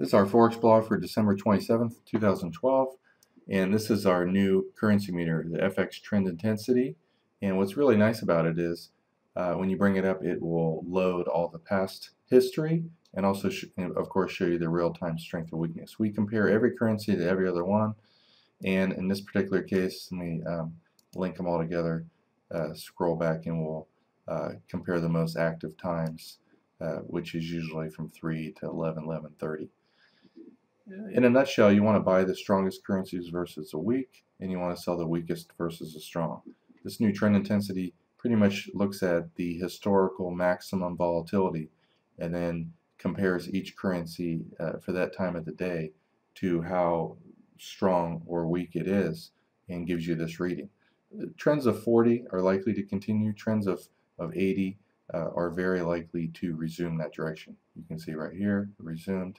This is our Forex blog for December 27th, 2012, and this is our new currency meter, the FX trend intensity. And what's really nice about it is when you bring it up, it will load all the past history and also, of course, show you the real-time strength or weakness. We compare every currency to every other one, and in this particular case, let me link them all together, scroll back, and we'll compare the most active times, which is usually from 3 to 11:30. In a nutshell, you want to buy the strongest currencies versus the weak, and you want to sell the weakest versus the strong. This new trend intensity pretty much looks at the historical maximum volatility and then compares each currency for that time of the day to how strong or weak it is and gives you this reading. Trends of 40 are likely to continue. Trends of 80 are very likely to resume that direction. You can see right here, resumed.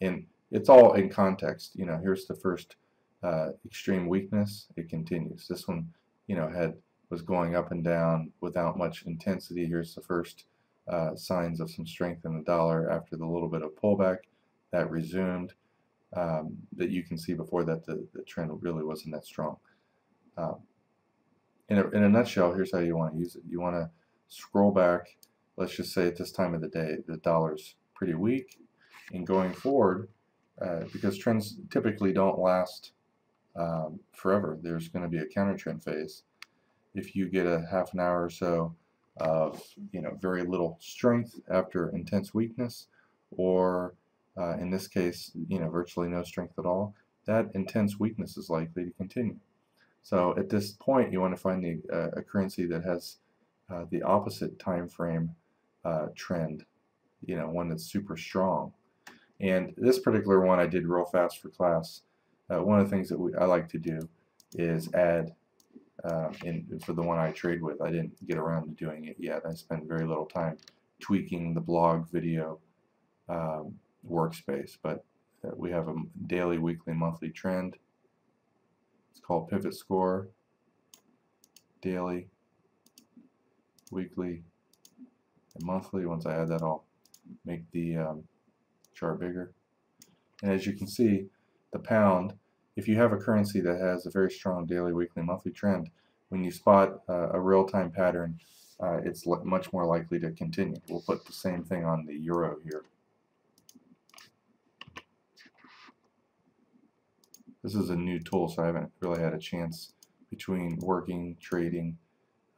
And it's all in context. You know, here's the first extreme weakness. It continues. This one, you know, was going up and down without much intensity. Here's the first signs of some strength in the dollar after the little bit of pullback that resumed. That you can see before that the trend really wasn't that strong. In a nutshell, here's how you want to use it. You want to scroll back. Let's just say at this time of the day, the dollar's pretty weak. And going forward, because trends typically don't last forever, there's going to be a counter trend phase. If you get a half an hour or so of very little strength after intense weakness, or in this case virtually no strength at all, that intense weakness is likely to continue. So at this point, you want to find a currency that has the opposite time frame trend, one that's super strong. And this particular one I did real fast for class. One of the things that I like to do is add, for the one I trade with, I didn't get around to doing it yet. I spent very little time tweaking the blog video workspace, but we have a daily, weekly, monthly trend. It's called pivot score, daily, weekly, and monthly. Once I add that, I'll make the chart bigger. And as you can see, the pound, if you have a currency that has a very strong daily, weekly, monthly trend, when you spot a real-time pattern, it's much more likely to continue. We'll put the same thing on the euro here. This is a new tool, so I haven't really had a chance between working, trading,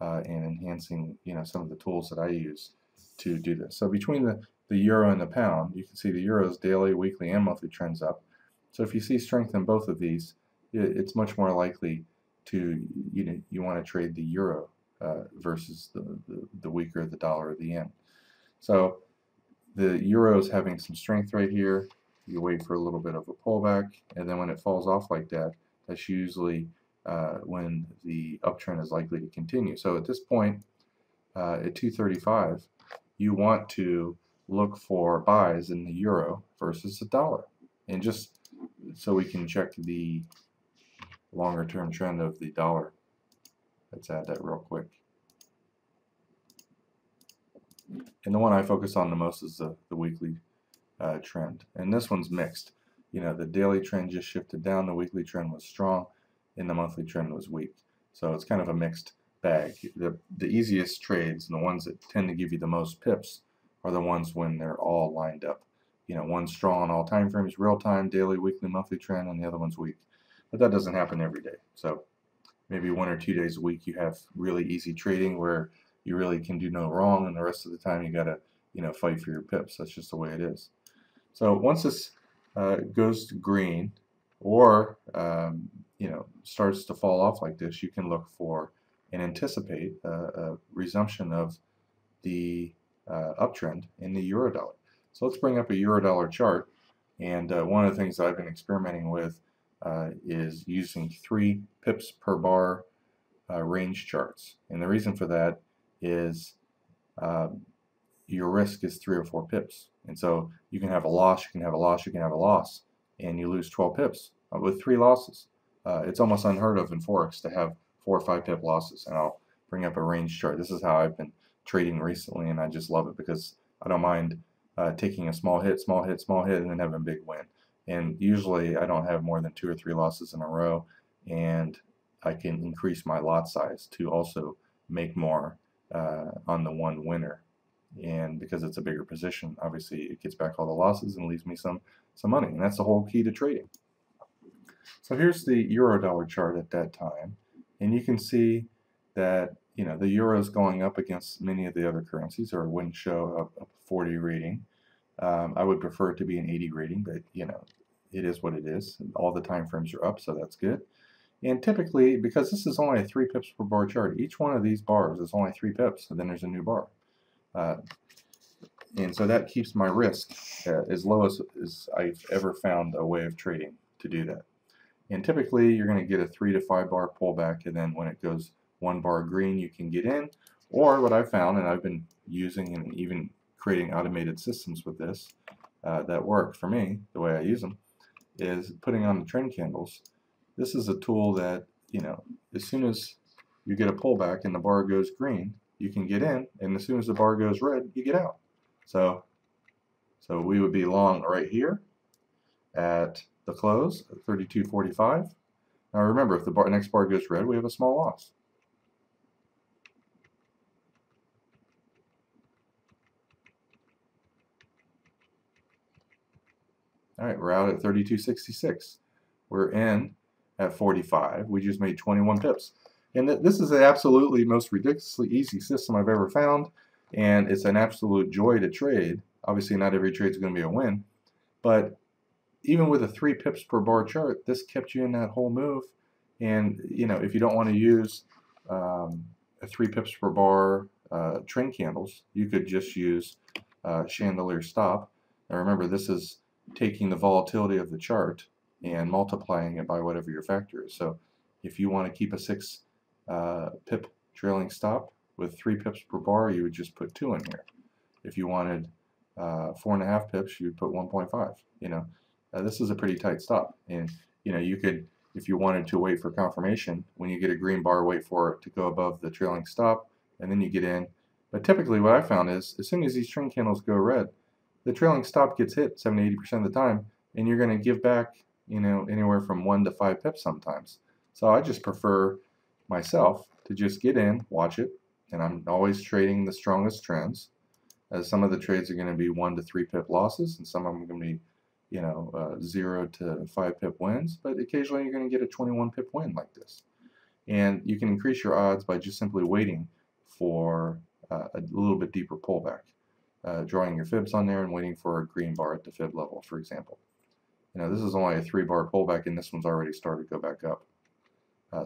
and enhancing some of the tools that I use to do this. So between the euro and the pound, you can see the euro's daily, weekly, and monthly trends up. So if you see strength in both of these, it's much more likely to you want to trade the euro versus the weaker the dollar or the yen. So the euro is having some strength right here. You wait for a little bit of a pullback, and then when it falls off like that, that's usually when the uptrend is likely to continue. So at this point, at 235, you want to look for buys in the euro versus the dollar. And just so we can check the longer term trend of the dollar, let's add that real quick. And the one I focus on the most is the weekly trend. And this one's mixed. The daily trend just shifted down, the weekly trend was strong, and the monthly trend was weak. So it's kind of a mixed bag. The easiest trades, and the ones that tend to give you the most pips, are the ones when they're all lined up. One's strong on all time frames, real time, daily, weekly, monthly trend, and the other one's weak. But that doesn't happen every day. So maybe 1 or 2 days a week you have really easy trading where you really can do no wrong, and the rest of the time you gotta fight for your pips. That's just the way it is. So once this goes to green, or starts to fall off like this, you can look for and anticipate a resumption of the uptrend in the euro dollar. So let's bring up a euro dollar chart, and one of the things that I've been experimenting with is using 3 pips per bar range charts. And the reason for that is your risk is 3 or 4 pips. And so you can have a loss, you can have a loss, you can have a loss, and you lose 12 pips with 3 losses. It's almost unheard of in Forex to have 4 or 5 pip losses. And I'll bring up a range chart. This is how I've been trading recently, and I just love it because I don't mind taking a small hit, small hit, small hit, and then having a big win. And usually I don't have more than 2 or 3 losses in a row, and I can increase my lot size to also make more on the one winner. And because it's a bigger position, obviously it gets back all the losses and leaves me some money. And that's the whole key to trading. So here's the euro dollar chart at that time, and you can see that the euro is going up against many of the other currencies, or it wouldn't show a 40 rating. I would prefer it to be an 80 rating, but it is what it is. All the time frames are up, so that's good. And typically, because this is only a 3 pips per bar chart, each one of these bars is only 3 pips, and then there's a new bar. And so that keeps my risk as low as I've ever found a way of trading to do that. And typically, you're going to get a 3 to 5 bar pullback, and then when it goes 1 bar green, you can get in. Or what I've found, and I've been using and even creating automated systems with this that work for me, the way I use them, is putting on the trend candles. This is a tool that, as soon as you get a pullback and the bar goes green, you can get in, and as soon as the bar goes red, you get out. So we would be long right here at the close, 32.45. Now remember, if the next bar goes red, we have a small loss. All right, we're out at 32.66. We're in at 45. We just made 21 pips. And this is the absolutely most ridiculously easy system I've ever found, and it's an absolute joy to trade. Obviously, not every trade is going to be a win, but even with a 3 pips per bar chart, this kept you in that whole move. And if you don't want to use a 3 pips per bar trend candles, you could just use chandelier stop. Now remember, this is taking the volatility of the chart and multiplying it by whatever your factor is. So if you want to keep a 6 pip trailing stop with 3 pips per bar, you would just put 2 in here. If you wanted 4.5 pips, you'd put 1.5. This is a pretty tight stop, and you could, if you wanted to wait for confirmation, when you get a green bar, wait for it to go above the trailing stop, and then you get in. But typically what I found is, as soon as these trend candles go red, the trailing stop gets hit 70–80% of the time, and you're going to give back anywhere from 1 to 5 pips sometimes. So I just prefer myself to just get in, watch it, and I'm always trading the strongest trends. Some of the trades are going to be 1 to 3 pip losses, and some of them are going to be 0 to 5 pip wins, but occasionally you're going to get a 21 pip win like this. And you can increase your odds by just simply waiting for a little bit deeper pullback, drawing your fibs on there and waiting for a green bar at the fib level, for example. This is only a 3 bar pullback, and this one's already started to go back up.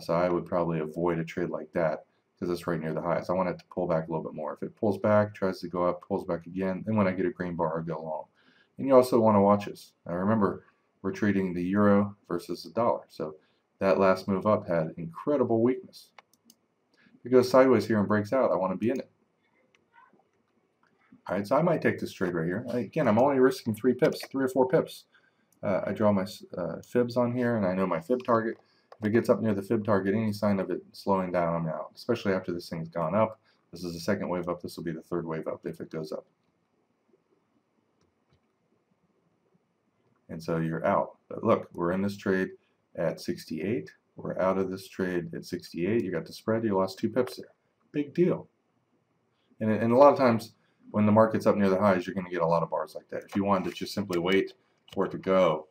So I would probably avoid a trade like that because it's right near the highs. I want it to pull back a little bit more. If it pulls back, tries to go up, pulls back again, then when I get a green bar, I go long. And you also want to watch this. Now remember, we're trading the euro versus the dollar. So that last move up had incredible weakness. If it goes sideways here and breaks out, I want to be in it. All right, so I might take this trade right here. Again, I'm only risking 3 pips, 3 or 4 pips. I draw my fibs on here, and I know my fib target. If it gets up near the fib target, any sign of it slowing down, I'm out, especially after this thing's gone up. This is the 2nd wave up. This will be the 3rd wave up if it goes up. And so you're out. But look, we're in this trade at 68. We're out of this trade at 68. You got the spread. You lost 2 pips there. Big deal. And a lot of times when the market's up near the highs, you're going to get a lot of bars like that. If you wanted to just simply wait for it to go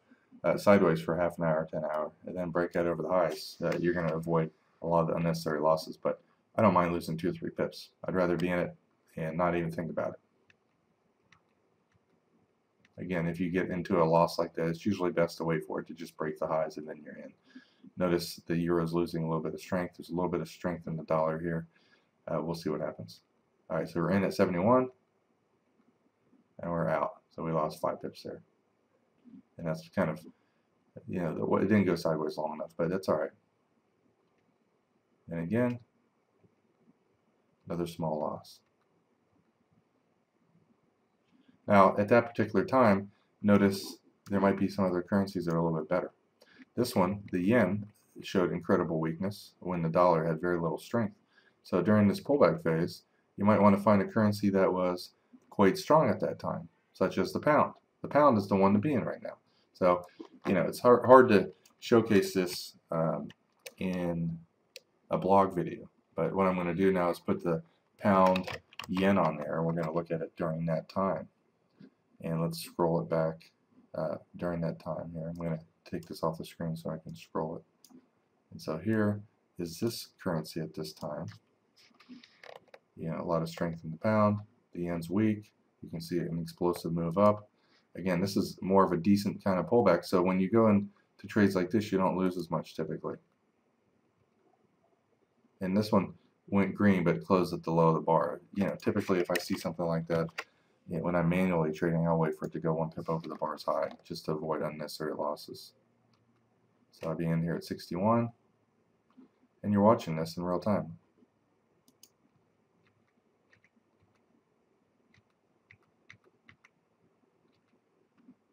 sideways for half an hour, 10 hour, and then break out over the highs, you're going to avoid a lot of the unnecessary losses. But I don't mind losing 2 or 3 pips. I'd rather be in it and not even think about it. Again, if you get into a loss like that, it's usually best to wait for it to just break the highs, and then you're in. Notice the euro is losing a little bit of strength. There's a little bit of strength in the dollar here. We'll see what happens. All right, so we're in at 71, and we're out. So we lost 5 pips there. And that's kind of, it didn't go sideways long enough, but that's all right. And again, another small loss. Now, at that particular time, notice there might be some other currencies that are a little bit better. This one, the yen, showed incredible weakness when the dollar had very little strength. So during this pullback phase, you might want to find a currency that was quite strong at that time. such as the pound. The pound is the one to be in right now. So, you know, it's hard to showcase this in a blog video. But what I'm going to do now is put the pound yen on there, and we're going to look at it during that time. And let's scroll it back during that time here. I'm going to take this off the screen so I can scroll it. And so here is this currency at this time. You know, a lot of strength in the pound. The yen's weak. You can see an explosive move up. Again, this is more of a decent kind of pullback. So when you go into trades like this, you don't lose as much typically. And this one went green but closed at the low of the bar. You know, typically if I see something like that, you know, when I'm manually trading, I'll wait for it to go 1 pip over the bar's high just to avoid unnecessary losses. So I'll be in here at 61, and you're watching this in real time.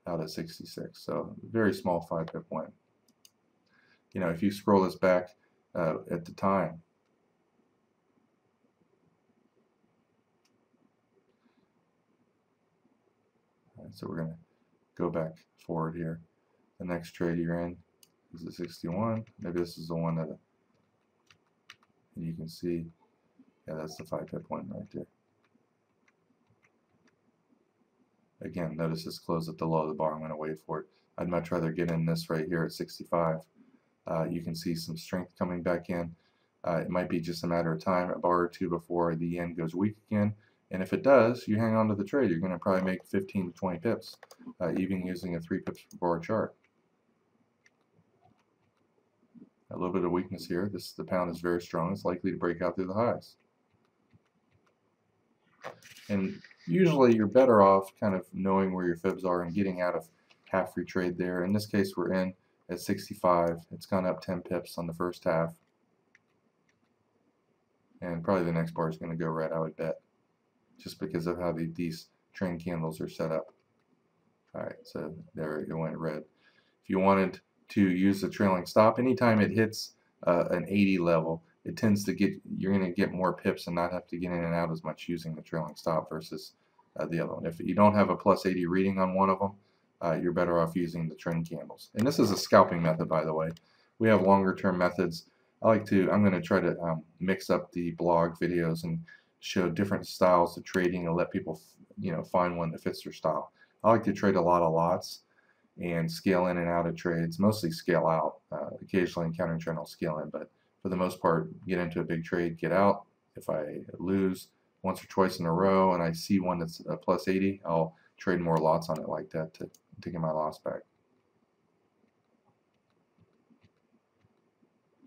Out at 66, so very small 5 pip win. You know, if you scroll this back at the time, so we're going to go back forward here. The next trade you're in is the 61. Maybe this is the one that you can see. Yeah, that's the 5 pip one right there. Again, notice this closed at the low of the bar. I'm going to wait for it. I'd much rather get in this right here at 65. You can see some strength coming back in. It might be just a matter of time, a bar or two before the yen goes weak again. And if it does, you hang on to the trade. You're going to probably make 15 to 20 pips, even using a 3 pips per bar chart. A little bit of weakness here. The pound is very strong. It's likely to break out through the highs. And usually you're better off kind of knowing where your fibs are and getting out of half your trade there. In this case, we're in at 65. It's gone up 10 pips on the first half. And probably the next bar is going to go red, I would bet, just because of how these trend candles are set up. Alright, so there it went red. If you wanted to use the trailing stop, anytime it hits an 80 level, it tends to you're going to get more pips and not have to get in and out as much using the trailing stop versus the other one. If you don't have a plus 80 reading on one of them, you're better off using the trend candles. And this is a scalping method, by the way. We have longer term methods. I'm going to try to mix up the blog videos and show different styles of trading and let people, you know, find one that fits their style. I like to trade a lot of lots and scale in and out of trades, mostly scale out. Occasionally encountering trend, I'll scale in, but for the most part, get into a big trade, get out. If I lose once or twice in a row and I see one that's a plus 80, I'll trade more lots on it like that to get my loss back.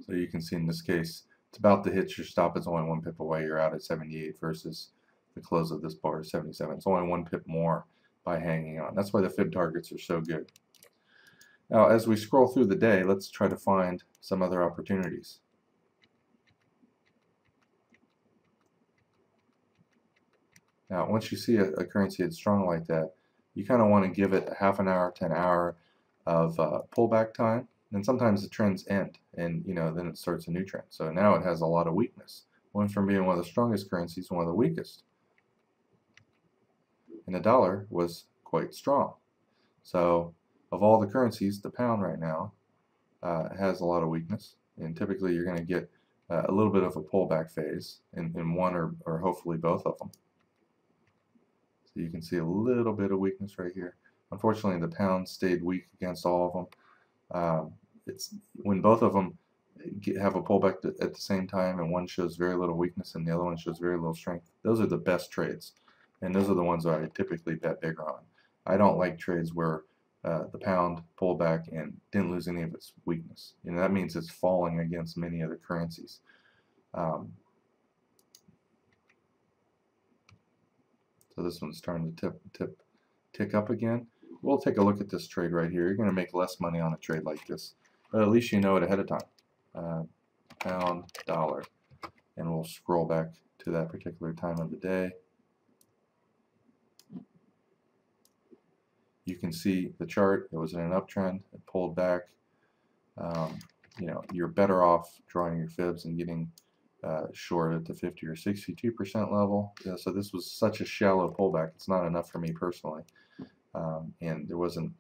So you can see in this case, it's about to hit your stop. It's only 1 pip away. You're out at 78 versus the close of this bar is 77. It's only 1 pip more by hanging on. That's why the fib targets are so good. Now, as we scroll through the day, let's try to find some other opportunities. Now, once you see a currency that's strong like that, you kind of want to give it a half an hour to an hour of pullback time. And sometimes the trends end, and you know, then it starts a new trend. So now it has a lot of weakness. Went from being one of the strongest currencies to one of the weakest. And the dollar was quite strong. So of all the currencies, the pound right now has a lot of weakness. And typically you're going to get a little bit of a pullback phase in one or hopefully both of them. So you can see a little bit of weakness right here. Unfortunately, the pound stayed weak against all of them. It's when both of them have a pullback at the same time, and one shows very little weakness and the other one shows very little strength. Those are the best trades, and those are the ones that I typically bet bigger on. I don't like trades where the pound pulled back and didn't lose any of its weakness. You know, that means it's falling against many other currencies. So this one's starting to tick up again. We'll take a look at this trade right here. You're going to make less money on a trade like this, but at least you know it ahead of time. Pound, dollar, and we'll scroll back to that particular time of the day. You can see the chart. It was in an uptrend. It pulled back. You know, you're better off drawing your fibs and getting short at the 50 or 62% level. So this was such a shallow pullback. It's not enough for me personally. And there wasn't,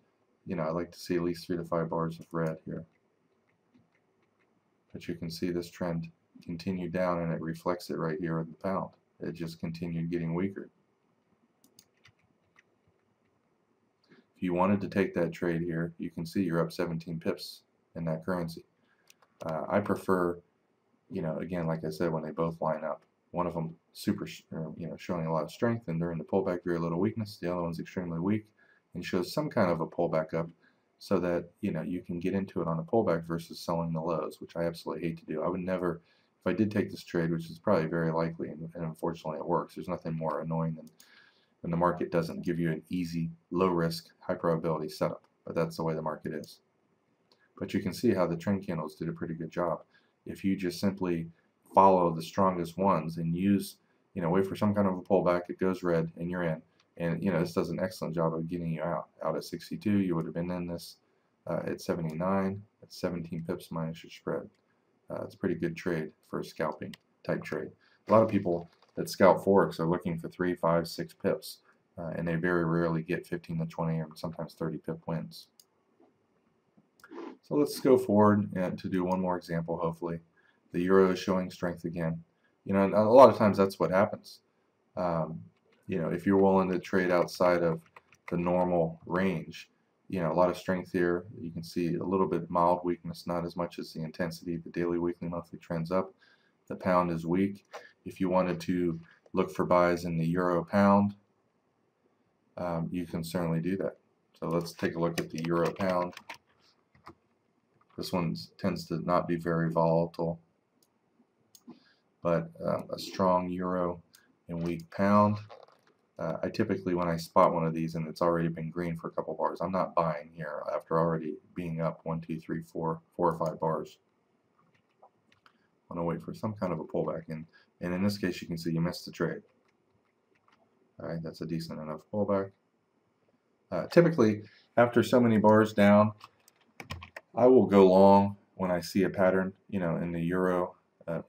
I'd like to see at least 3 to 5 bars of red here. But you can see this trend continued down, and it reflects it right here in the pound. It just continued getting weaker. If you wanted to take that trade here, you can see you're up 17 pips in that currency. I prefer, again, like I said, when they both line up. One of them showing a lot of strength, and during the pullback very little weakness. The other one's extremely weak and shows some kind of a pullback up, so that you can get into it on a pullback versus selling the lows, which I absolutely hate to do. I would never, if I did take this trade, which is probably very likely, and unfortunately it works. There's nothing more annoying than when the market doesn't give you an easy, low risk, high probability setup. But that's the way the market is. But you can see how the trend candles did a pretty good job. If you just simply follow the strongest ones and use, wait for some kind of a pullback, it goes red and you're in. And this does an excellent job of getting you out at 62. You would have been in this at 79. At 17 pips minus your spread. It's a pretty good trade for a scalping type trade. A lot of people that scout Forex are looking for 3, 5, 6 pips, and they very rarely get 15 to 20 or sometimes 30 pip wins. So let's go forward and to do one more example. Hopefully, the euro is showing strength again. And a lot of times that's what happens. If you're willing to trade outside of the normal range, a lot of strength here. You can see a little bit mild weakness, not as much as the intensity. The daily, weekly, monthly trends up. The pound is weak. If you wanted to look for buys in the euro pound, you can certainly do that. So let's take a look at the euro pound. This one tends to not be very volatile, but a strong euro and weak pound. I typically, when I spot one of these and it's already been green for a couple bars, I'm not buying here after already being up 1, 2, 3, 4 or 5 bars. I want to wait for some kind of a pullback, and in this case you can see you missed the trade. Alright, that's a decent enough pullback. Typically, after so many bars down, I will go long when I see a pattern, in the euro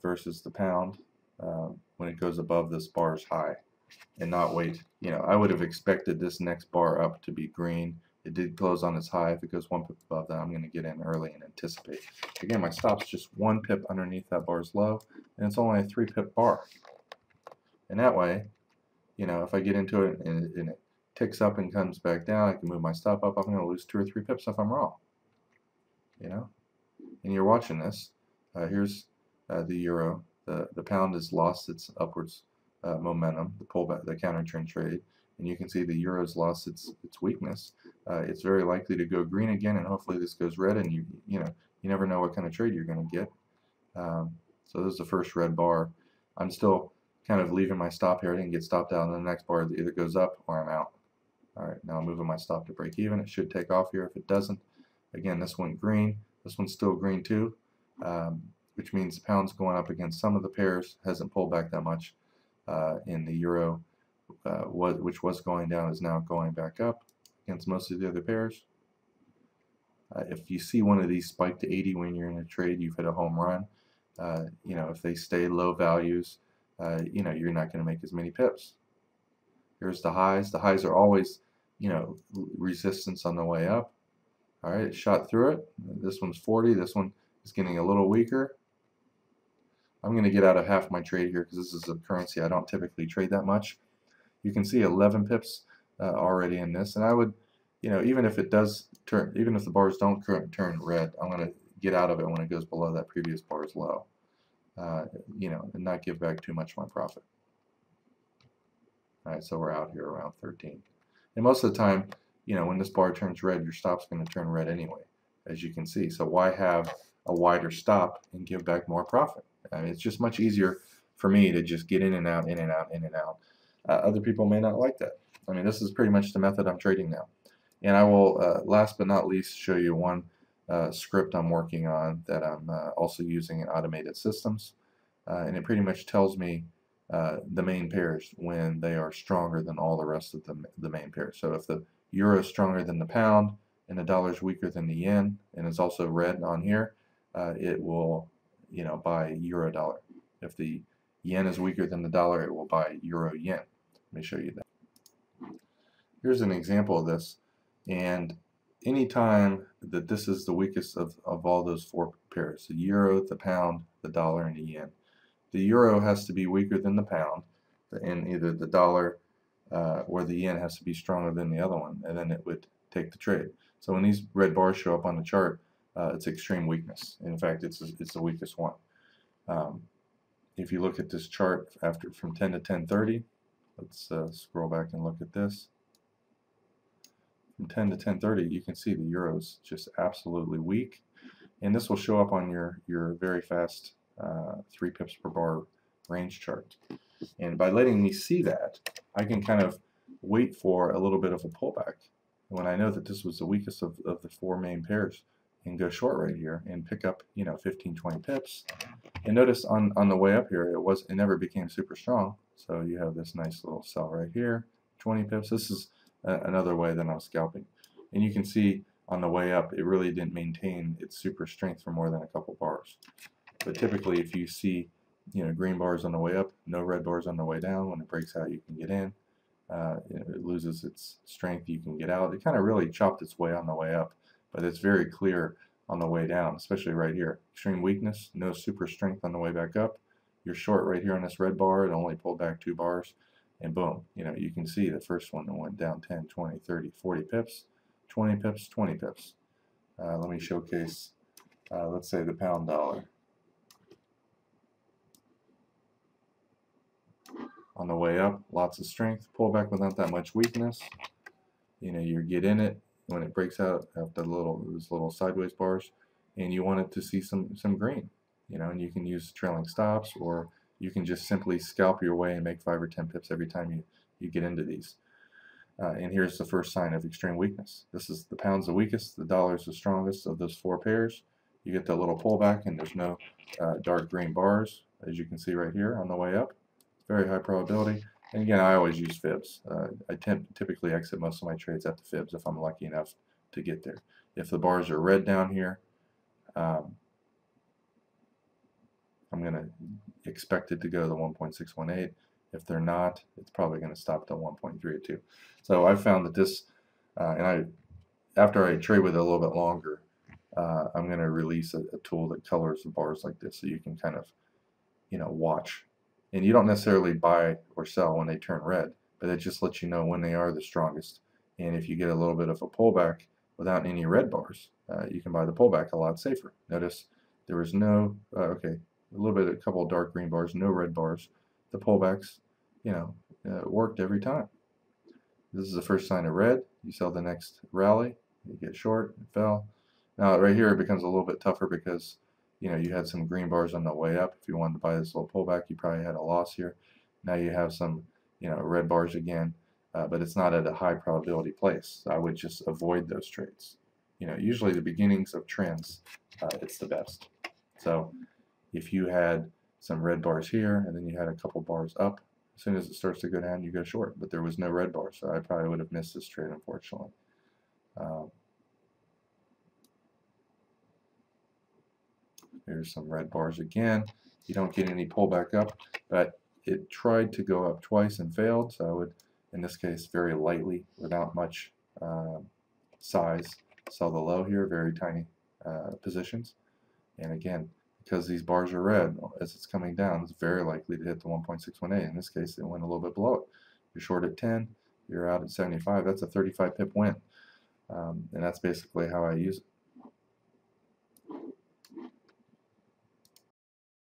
versus the pound, when it goes above this bar's high, and not wait. I would have expected this next bar up to be green. It did close on its high. If it goes 1 pip above that, I'm going to get in early and anticipate. Again, my stop's just 1 pip underneath that bar's low, and it's only a 3 pip bar. And that way, if I get into it and it ticks up and comes back down, I can move my stop up. I'm going to lose 2 or 3 pips if I'm wrong. And you're watching this. Here's the euro. The pound has lost its upwards momentum, the pullback, the counter trend trade, and you can see the euro's lost its weakness. It's very likely to go green again, and hopefully this goes red. And you never know what kind of trade you're going to get. So this is the first red bar. I'm still kind of leaving my stop here. I didn't get stopped out, and the next bar either goes up or I'm out. All right, now I'm moving my stop to break even. It should take off here. If it doesn't, again, this went green. This one's still green too, which means the pound's going up against some of the pairs. Hasn't pulled back that much. In the euro, which was going down, is now going back up against most of the other pairs. If you see one of these spike to 80 when you're in a trade, you've hit a home run. If they stay low values, you're not going to make as many pips. Here's the highs. The highs are always, resistance on the way up. All right, it shot through it. This one's 40. This one is getting a little weaker. I'm going to get out of half my trade here because this is a currency I don't typically trade that much. You can see 11 pips already in this, and I would, even if it does turn, even if the bars don't turn red, I'm going to get out of it when it goes below that previous bar's low, and not give back too much of my profit. All right, so we're out here around 13, and most of the time, when this bar turns red, your stop's going to turn red anyway, as you can see. So why have a wider stop and give back more profit? I mean, it's just much easier for me to just get in and out, in and out, in and out. Other people may not like that. I mean, this is pretty much the method I'm trading now. And I will, last but not least, show you one script I'm working on that I'm also using in automated systems. And it pretty much tells me the main pairs when they are stronger than all the rest of the main pairs. So if the euro is stronger than the pound and the dollar is weaker than the yen, and it's also red on here, it will buy euro dollar. If the yen is weaker than the dollar, it will buy euro yen. Let me show you that. Here's an example of this, and anytime that this is the weakest of all those four pairs, the euro, the pound, the dollar, and the yen, the euro has to be weaker than the pound, and either the dollar or the yen has to be stronger than the other one, and then it would take the trade. So when these red bars show up on the chart, it's extreme weakness. In fact, it's the weakest one. If you look at this chart from 10 to 10:30, let's scroll back and look at this. From 10 to 10:30, you can see the euro's just absolutely weak, and this will show up on your very fast 3 pips per bar range chart. And by letting me see that, I can kind of wait for a little bit of a pullback when I know that this was the weakest of the four main pairs, and go short right here and pick up 15-20 pips. And notice on the way up here, it never became super strong. So you have this nice little sell right here, 20 pips. This is another way that I'm scalping. And you can see on the way up, it really didn't maintain its super strength for more than a couple bars. But typically, if you see green bars on the way up, no red bars on the way down, when it breaks out, you can get in. It loses its strength, you can get out. It kind of really chopped its way on the way up, but it's very clear on the way down, especially right here. Extreme weakness, no super strength on the way back up. You're short right here on this red bar. It only pulled back 2 bars, and boom, you can see the first one went down 10, 20, 30, 40 pips, 20 pips, 20 pips. Let me showcase, let's say the pound dollar. On the way up, lots of strength, pullback without that much weakness. You get in it when it breaks out after those little sideways bars, and you want it to see some green, and you can use trailing stops, or you can just simply scalp your way and make 5 or 10 pips every time you get into these. And here's the first sign of extreme weakness. This is the pound's the weakest, the dollar's the strongest of those 4 pairs. You get the little pullback, and there's no dark green bars, as you can see right here on the way up. Very high probability. And again, I always use fibs. I typically exit most of my trades at the fibs if I'm lucky enough to get there. If the bars are red down here, I'm going to expect it to go to 1.618. If they're not, it's probably going to stop at 1.302. So I found that this, after I trade with it a little bit longer, I'm going to release a tool that colors the bars like this, so you can kind of, watch. And you don't necessarily buy or sell when they turn red, but it just lets you know when they are the strongest. And if you get a little bit of a pullback without any red bars, you can buy the pullback a lot safer. Notice there was no, a couple of dark green bars, no red bars. The pullbacks, worked every time. This is the first sign of red. You sell the next rally, you get short, it fell. Now right here it becomes a little bit tougher because you had some green bars on the way up. If you wanted to buy this little pullback, you probably had a loss here. Now you have some, red bars again, but it's not at a high probability place. So I would just avoid those trades. Usually the beginnings of trends, it's the best. So if you had some red bars here, and then you had a couple bars up, as soon as it starts to go down, you go short. But there was no red bar, so I probably would have missed this trade, unfortunately. Here's some red bars again. You don't get any pullback up, but it tried to go up twice and failed, so I would, in this case, very lightly, without much size, sell the low here, very tiny positions. And again, because these bars are red, as it's coming down, it's very likely to hit the 1.618. In this case, it went a little bit below it. You're short at 10, you're out at 75. That's a 35 pip win. And that's basically how I use it.